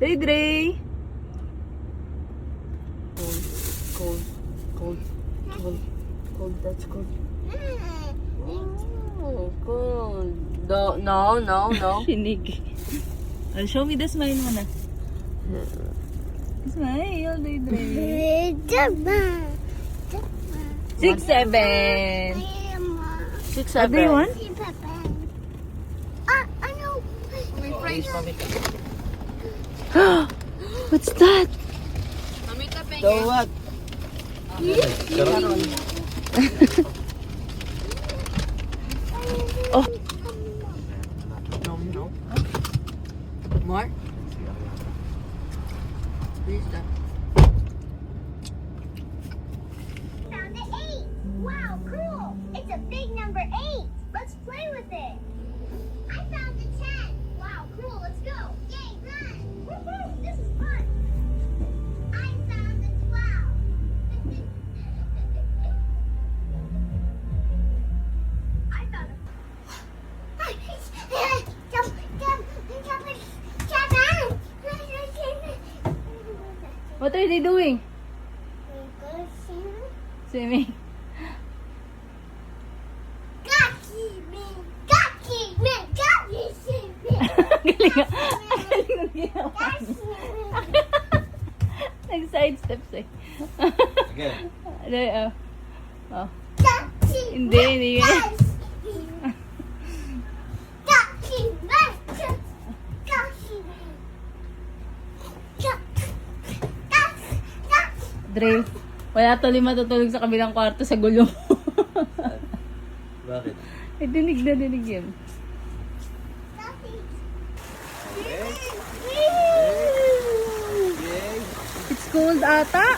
Dray Dray. Cold, cold, cold, cold, that's cold. Oh, cold. No. Shinig. Show me the smile mo na. Smile, Dray Dray. 6, 7. 6, 7. What do you want? What's that? So what? Oh. No. More? Please stop. Found the 8. Wow, cool. It's a big number 8. Let's play with it. I found the 10. Wow, cool. Let's go. Yay, run. Woohoo, this is fun. I found the 12. I found a... What are they doing? Swimming. Galing nga. Galing ang ginawa niya. Nag-sidesteps eh. Again. Oh. Hindi nga. Dre, wala tuloy matutulog sa kabilang kwarto sa gulong. Bakit? Eh, dinig yun. It's cold ata.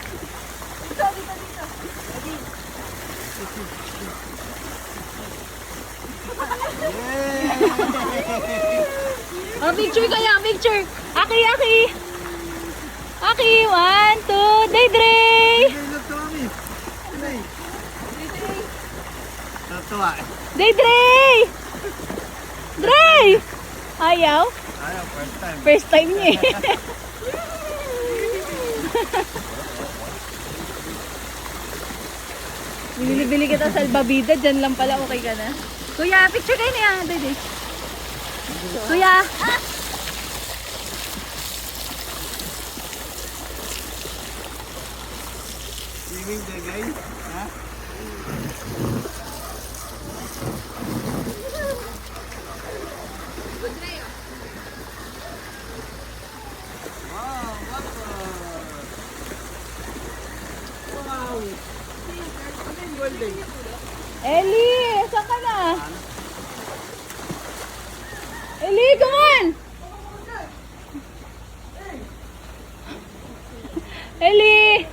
Oh, picture kaya, picture. Aki. Aki, 1, 2, Dray Dray. Dray Dray. Dray. Ayaw? Ayaw, first time. First time niya eh. Binili kita sa Albabida, dyan lang pala, okay ka na. Kuya, picture kayo niya, Dede. Kuya! Swimming there, guys. Ha? Ellie, saan ka na? Ellie, come on! Ellie!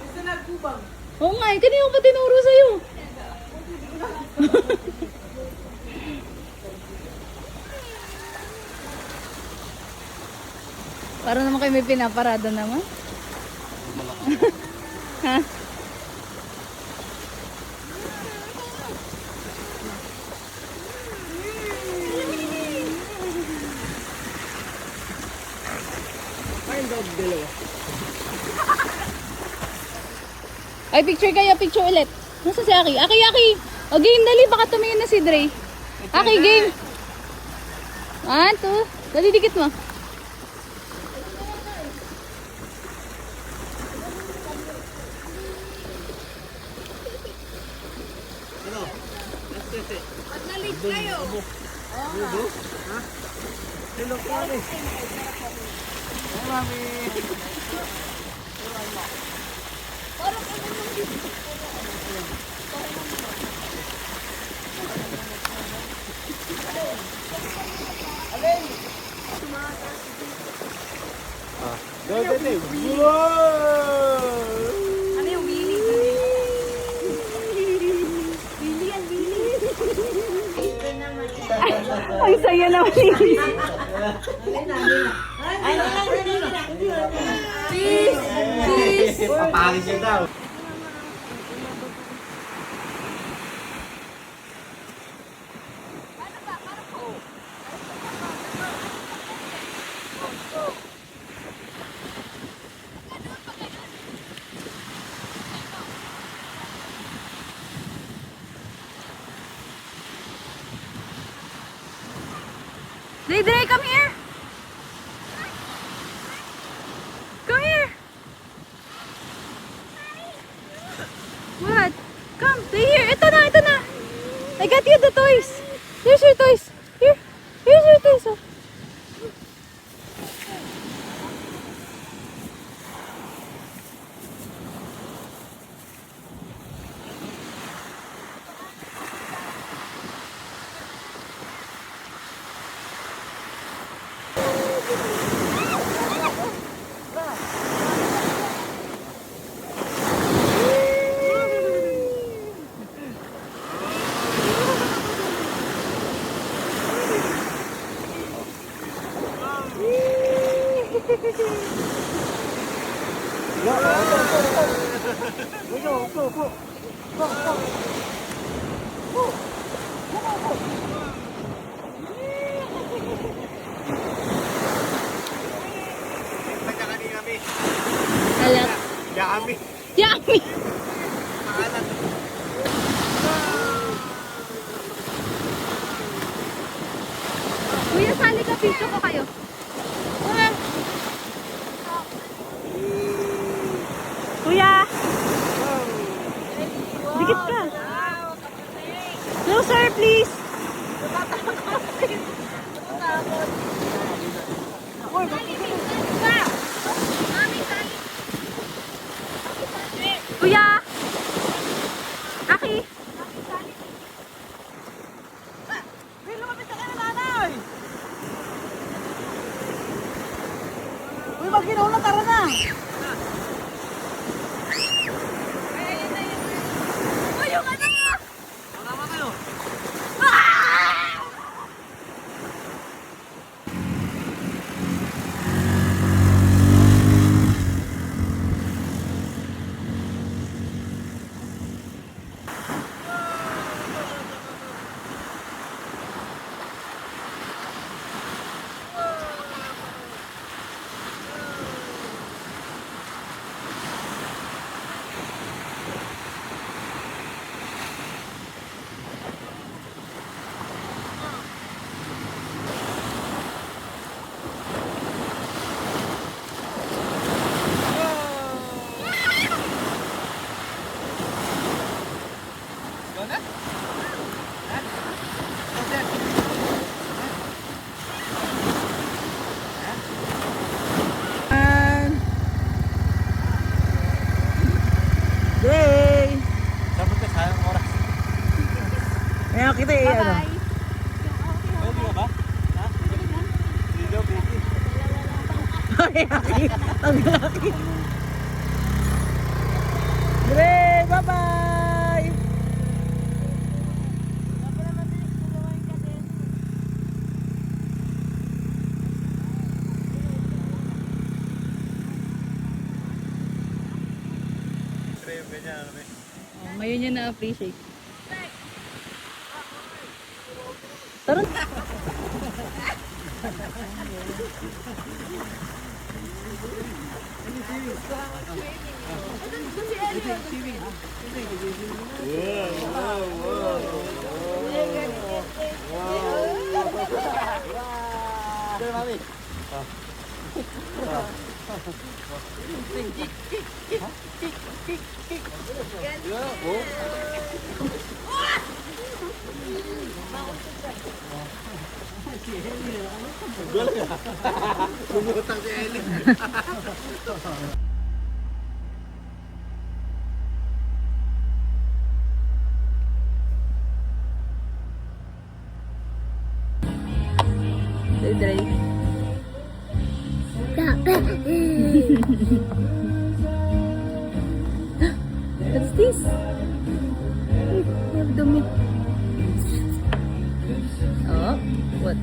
Oo nga, kanina ko pa tinuro sa'yo. Para naman kayo may pinaparada naman. Ha? Ay, picture kayo, picture ulit. Nasa si Aki? Aki! O, game, dali, baka tumingin na si Dre. Aki, game. 1, 2, dali, dikit mo. Ba't nalit kayo? Bubo? Ha? Hello, Mami. Hey, Mami. Go, Tete. Wow! Ano yung Willy? Willy yan, Willy. Ang saya naman ni Cheese! Papangis siya daw. Dre, come here. Come here. What? Come, play here. Ito na, ito na. I got you the toys. Here's your toys. Here. Here's your toys. Oh. Tagka kanina kami. Alam. Yami. Yummy. Pangalan. Kuya, sali ka. Picture ko kayo. Ah. Kuya. Dikit ka. Closer, please. Kuya. Aki. Uy, mag-ginaw na, tara na! Yay! Sabi ka, sayang oras. Ayan, kita eh, ano. Pwede ka ba? Ha? Hindi daw, baby. Ay, laki. Ang laki. Dre, bye-bye! Pero yung ganyan, ano ba? Oh, ngayon niya na-appreciate. Tara. Pero mami. Bumutang si Ellie. Dre. What's this? May dumi. Oh, what?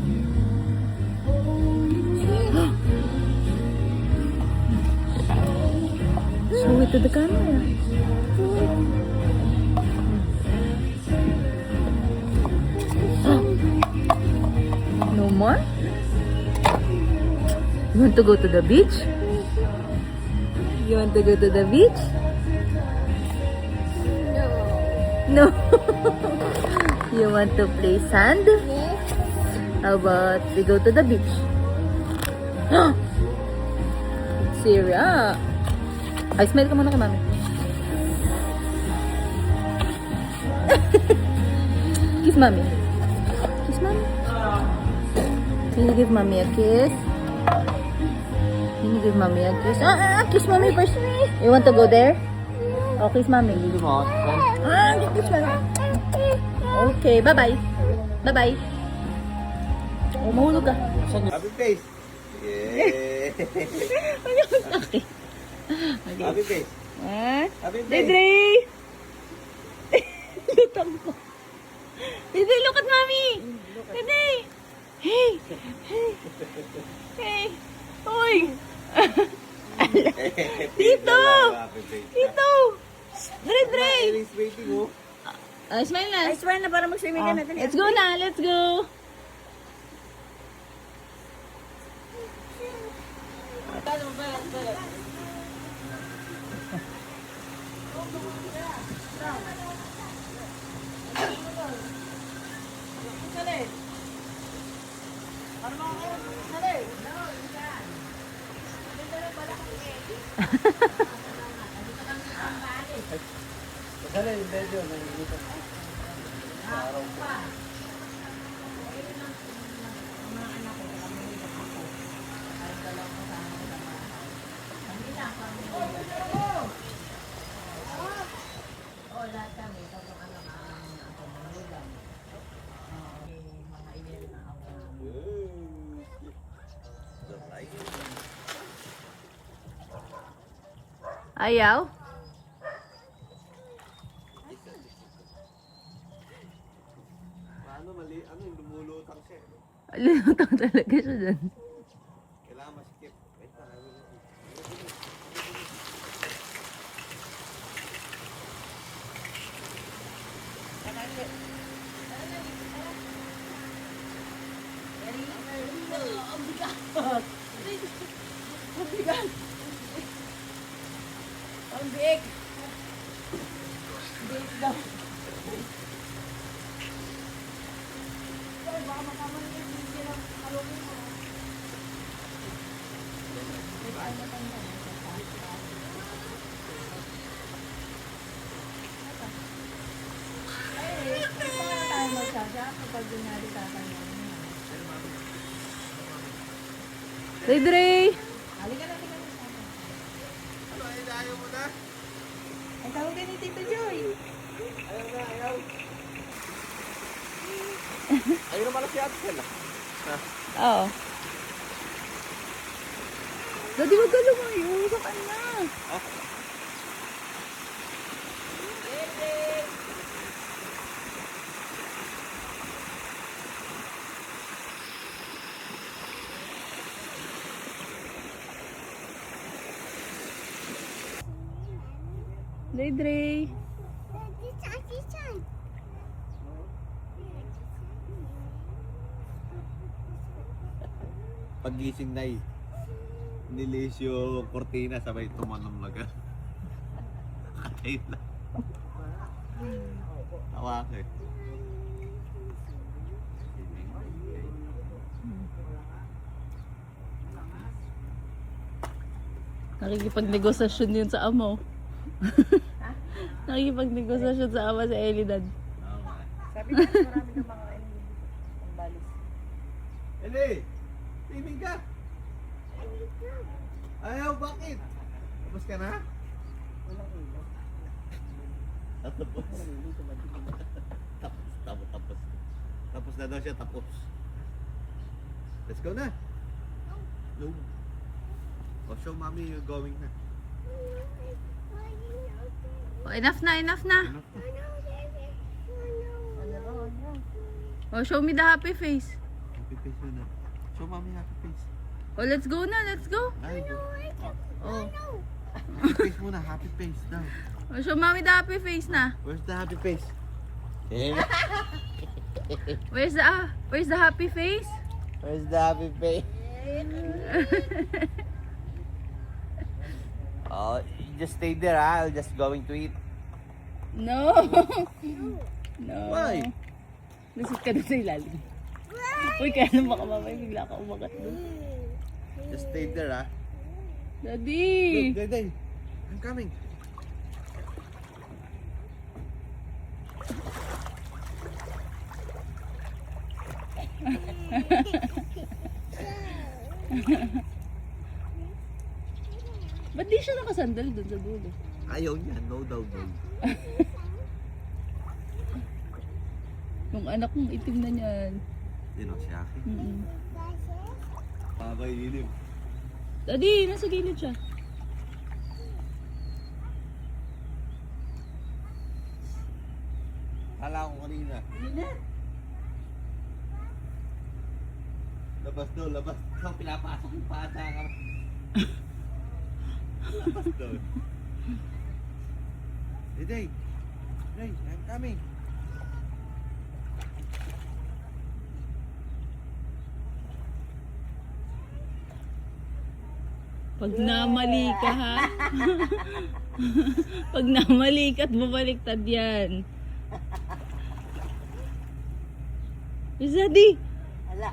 Show it to the camera. No more? You want to go to the beach? You want to go to the beach? No. You want to play sand? How about we go to the beach? Syria. Ay, smile ka muna kay mami. Kiss mommy. Kiss mommy. Can you give mommy a kiss? Can you give mommy a kiss? Kiss mommy first. You want to go there? Oh, kiss mommy. Hindi mo. Kiss mommy. Okay, bye-bye. Bye-bye. Oh, mahulog ka. Happy face. Yeah. Okay. Happy face. Happy face. Dede! Lutang ko. Dede, look at mommy! Dede! Hey! Hey! Hey! Hoy! Dito! Happy face. Dito! Dede! Elise waiting oh. Smile na. Ay, swear na para mag-swimming ka natin. Let's go na, let's go. Kasali yung medyo nangingito. Ayaw? Ano mali? Ano yung lumulutang siya? Lutang talaga siya dyan. Kailangan masikip. Wait lang. Ang biig. Dre! Ano? Ayaw mo na? Ay, tawagin ni Tito Joy. Ayaw na, ayaw. Ayaw na pala si Ate Sel. Oo. Daddy, wag ka lumayo. Sa kanya. Dre. Paggising na nilis yung kortina sabay tumanong na ka. Katay na. Tawa ka eh. Nakikipagnegosasyon yun sa amo. Nakikipagnegosasyon sa ama sa Elidan. Tama. Sabi niya, marami ng mga balis. Eli! Timing ka! Ayaw, bakit? Tapos ka na? Walang ulo. Tapos. Tapos. Tapos na daw siya, tapos. Let's go na. No. Oh, show mommy you're going na. Oh, enough na. Ano? Oh, show me the happy face. Happy face na. Show mommy happy face. Oh, let's go na, let's go. Ay, go. Oh, Happy face muna, happy face daw. oh show mommy the happy face na. Where's the happy face? Where's the happy face? Where's the happy face? Oh, you just stay there, ha? I'll just going to eat. No. No. Why? Lusot ka na sa ilalim. Uy, kaya naman baka mamaya bigla ka umagat doon. Just stay there, ah. Daddy! Look, Day. I'm coming. Ba't di siya nakasandal doon sa dulo? Ayaw niya. No daw, no. Yung anak kong itim na niyan. Yun o, si Aki. Mm-mm. Pabay, ilim. Daddy, nasa gilid siya. Kala ko kanina. Labas daw, labas. Ikaw pinapasok yung pata ka. Labas daw. Hey, Day. Day, I'm coming. Pag namali ka, ha? Pag namali ka at bumaliktad yan. Is Daddy? Hala.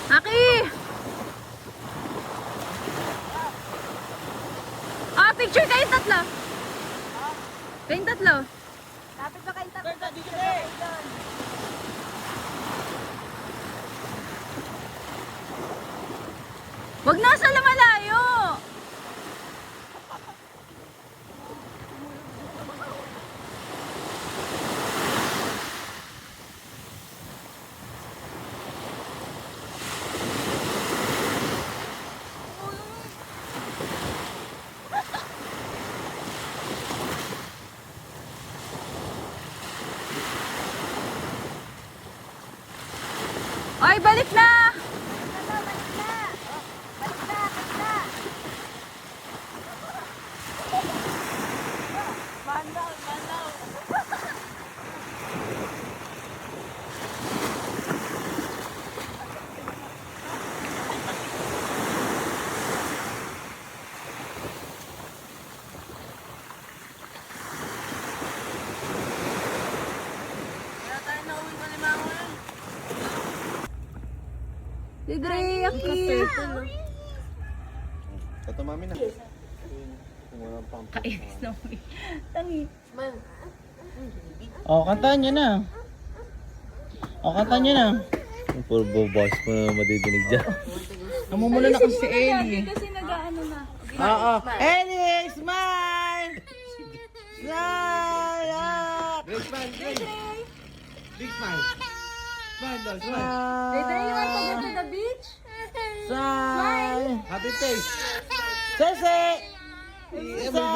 Aki! Ah, picture kayong tatlo. Kayong tatlo. Lapit ba kayong tatlo? Wag nasa malayo. Ay, balik na! Si Dre, Aki. Ito, mami na. Kung walang pang... Kainis na mo. Tangi. Oh, kantahan niya na. Oh, kantahan niya na. Puro boss mo na madidinig dyan. Namumula na kasi si Ellie. Kasi nag-ano na. Oo. Ellie, smile! Smile! Up! Big smile, Dre. Big smile. Smile daw, smile. Dre, you want to go to the beach? Smile! Happy face. Sese! Isa!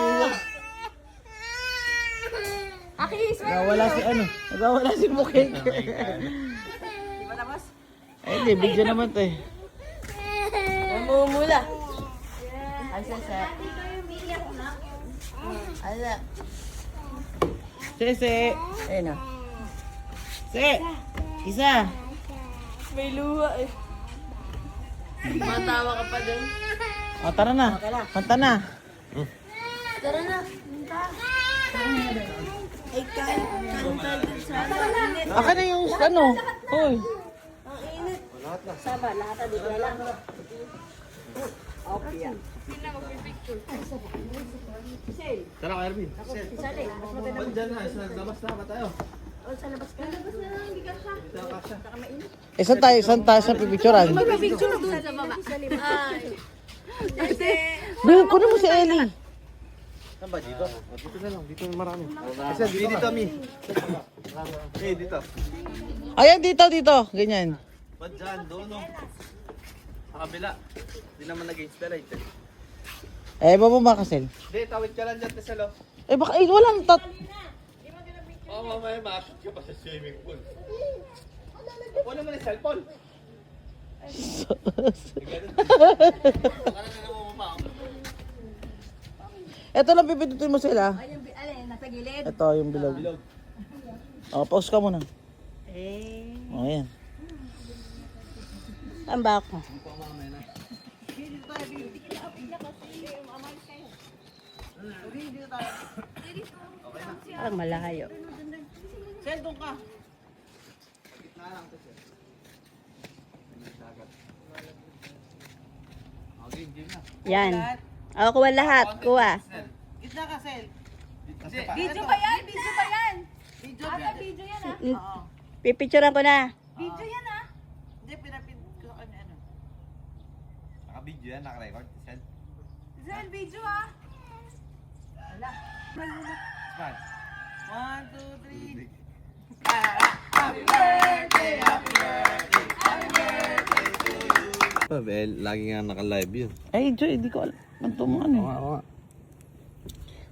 Aki, smile. Nagawala si ano? Nagawala si Bukik. Di ba tapos? Ay, hindi. Bigyan naman to eh. Namumula. Ay, sasa. Ala. Sese! Ayun na. Se! Isa! May luha eh. Matawa ka pa dun. O, tara na. Kanta na. Tara na. Ay, kanta dun sa init. Akin na yung ano. Hoy. Ang init. Lahat na. Sama, lahat na dito lang. Okay, yan. Sale. Tara ka, Erwin. Sale. Mas maganda. Diyan na, sa labas na ba tayo? O, sa labas ka. Labas na lang, hindi ka siya. Tara ka siya. Saka mainit. Saan tayo sa pipicturan? Magpapicture doon sa baba. Ay. Bill, kunin mo si Ellie. Saan ba? Dito? Dito na lang. Dito na marami. Kasi dito, Mi. Eh, dito. Ayan, dito. Ganyan. Ba't dyan? Doon, no? Sa kabila. Hindi naman nag-install eh. Baba Kasel. Hindi, tawid ka lang dyan, Tesalo. Baka, walang Oo, mamaya makashoot ka pa sa swimming pool. Wala naman yung cellphone. Ito lang pipindutin mo sila. Alin, nasa gilid. Ito yung bilog. Pause ka muna. Ayan. Saan ba ako? Parang malayo. Sendong ka. Okay, game na. Yan. Ako kuha lahat. Kuha. Gitna ka, Sel. Video ba yan? Video ba yan? Video yan ah. Pipicturean ko na. Video yan ah. Hindi, pinapin ko kami ano. Naka-video yan, naka-record. Send. Zel, video ah. Smile. 1, 2, 3. Well, lagi nga naka-live yun. Ay, Joy, di ko alam. Ito mo ano. Oo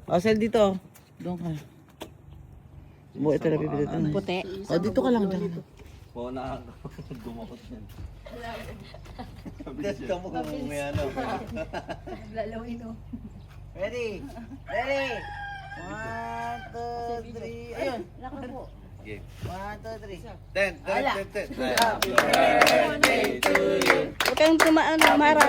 nga. Sel, dito. Doon ka. Ito na pipindutin. Puti. Dito ka lang dyan. Oo na gumakot yan. Test ka mo kung may ano. Lalawin o. Ready? 1, 2, 3. Ayun. Nako po. Game. 1, 2, 3. 10. Happy birthday to you. Huwag kang tumaan, marang.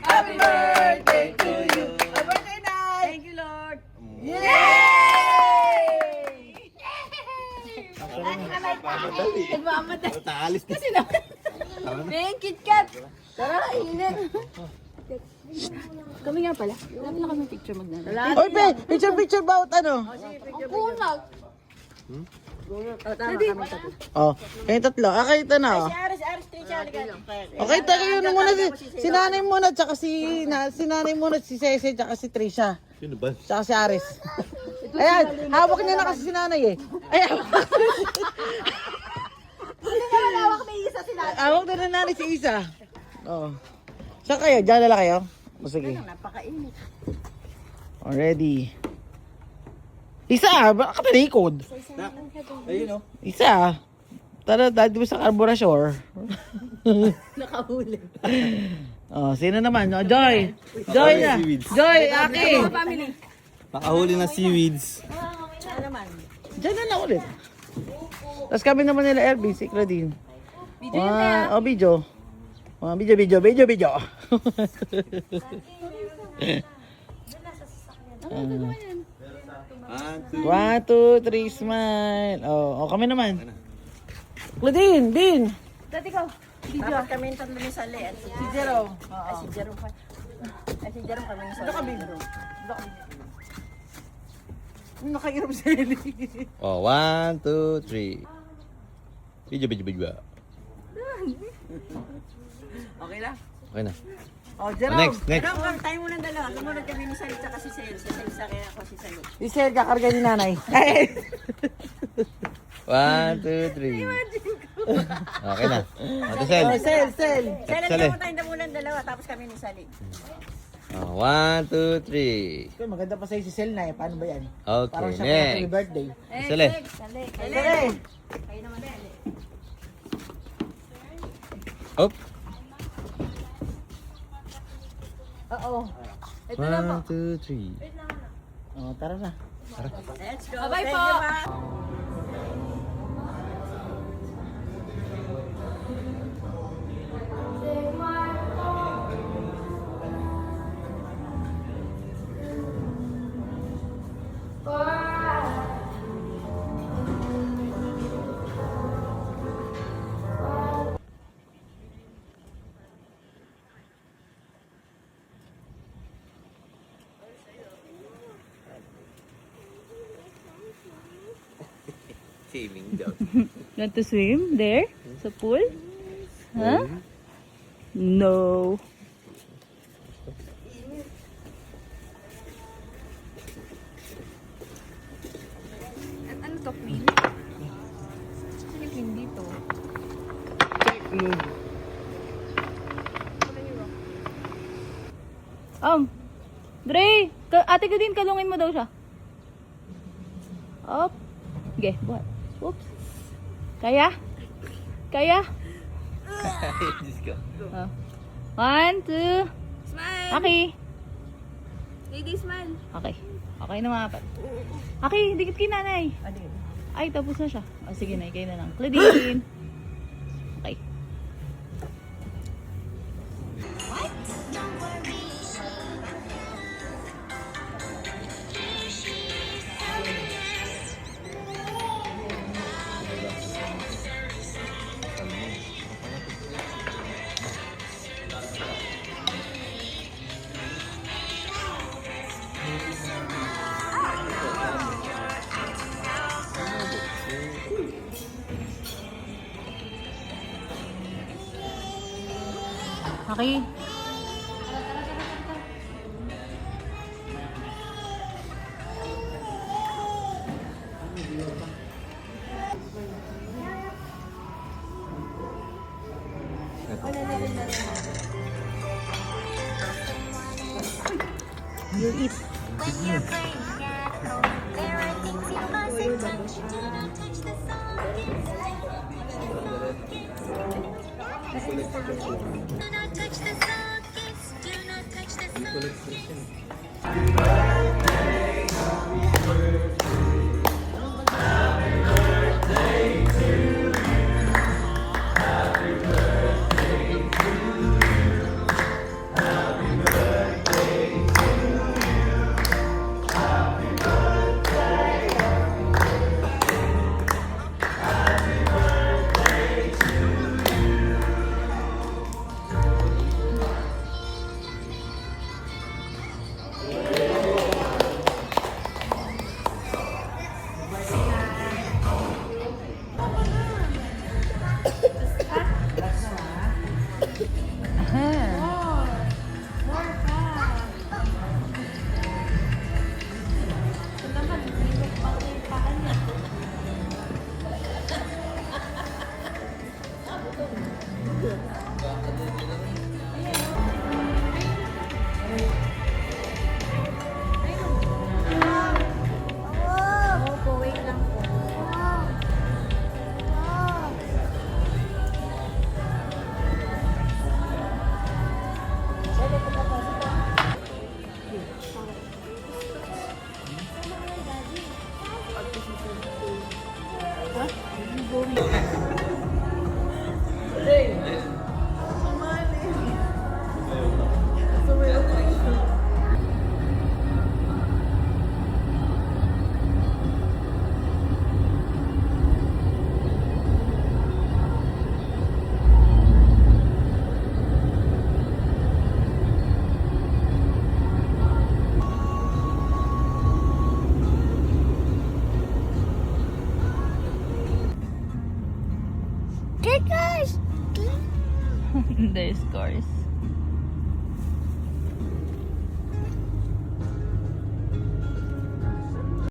Happy birthday to you. Thank you Lord. Taalis na. Thank you Kat. Tara, init. Kami nga pala. Wala pala kami picture magnana. Oy, pe! Picture about ano? Ang punag. Tama kami tatlo. Kayo tatlo. Kayo ito na. Okay, kayo na muna si nanay muna, tsaka si nanay muna, si Cece, tsaka si Trisha. Sino ba? Tsaka si Aris. Ayan, hawak niya na kasi si nanay eh. Ayan. Hindi naman hawak may isa sila. Hawak na nanay si Isa. Saan kayo? Diyan na lang kayo? Sige. Napakainit. Ready. Isa, baka talikod. Ayun o. Isa. Tara, dati mo sa Carburashore. Nakahuli. Sino naman? Joy. Joy na. Joy, Aki. Family. Nakahuli na seaweeds. Diyan na lang ulit. Tapos kami naman nila Erby, si Claudine. Video yan kaya. Video. Video. One, two, three, smile. Kami naman. Claudine, Din. Dati ko. Dapat kami yung tatlo ni Sally at si Jerome. Ay, si Jerome pa. Ay, si Jerome kami ni Sally. Nakainom si Ellie. 1, 2, 3. Video. Okay lang. Okay na. Jerome. Next. Jerome, tayo muna ng dalawa. Sumunod kami ni Sally at si Sally. Si Sally sa kaya ako si Sally. Si Sel, kakarga ni nanay. 1, 2, 3. Okay na. Ate Sel. Sel. Sally, Sally. tayo muna ng dalawa. Tapos kami ni Sally. 1, 2, 3. Okay, maganda pa sa'yo si Sel na eh. Paano ba yan? Okay, Parang siya kaya happy next. birthday. Sele. Sally. Sel. Kayo naman Sally. Up. Oo. 1, 2, 3. Tara na. Let's go. Bye Thank po. you, Ma. swimming daw. Want to swim there? Sa pool? Huh? No. Ano to, queen? Ano queen dito? Dre! Ate ko din, kalungin mo daw siya. Up. Okay, buhat. Whoops. Kaya? Kaya? Diyos ko. Oh. 1, 2. Smile! Aki. Lady, smile. Okay. Okay na mga apat. Aki, dikit kay nanay. Ay, tapos na siya. O, sige na, kayo na lang. Claudine. Okay. Okay. You eat. When you're playing at home, there are things you mustn't touch. Do not touch the song. Do not touch the sockets. Do not touch the sockets. There's scores.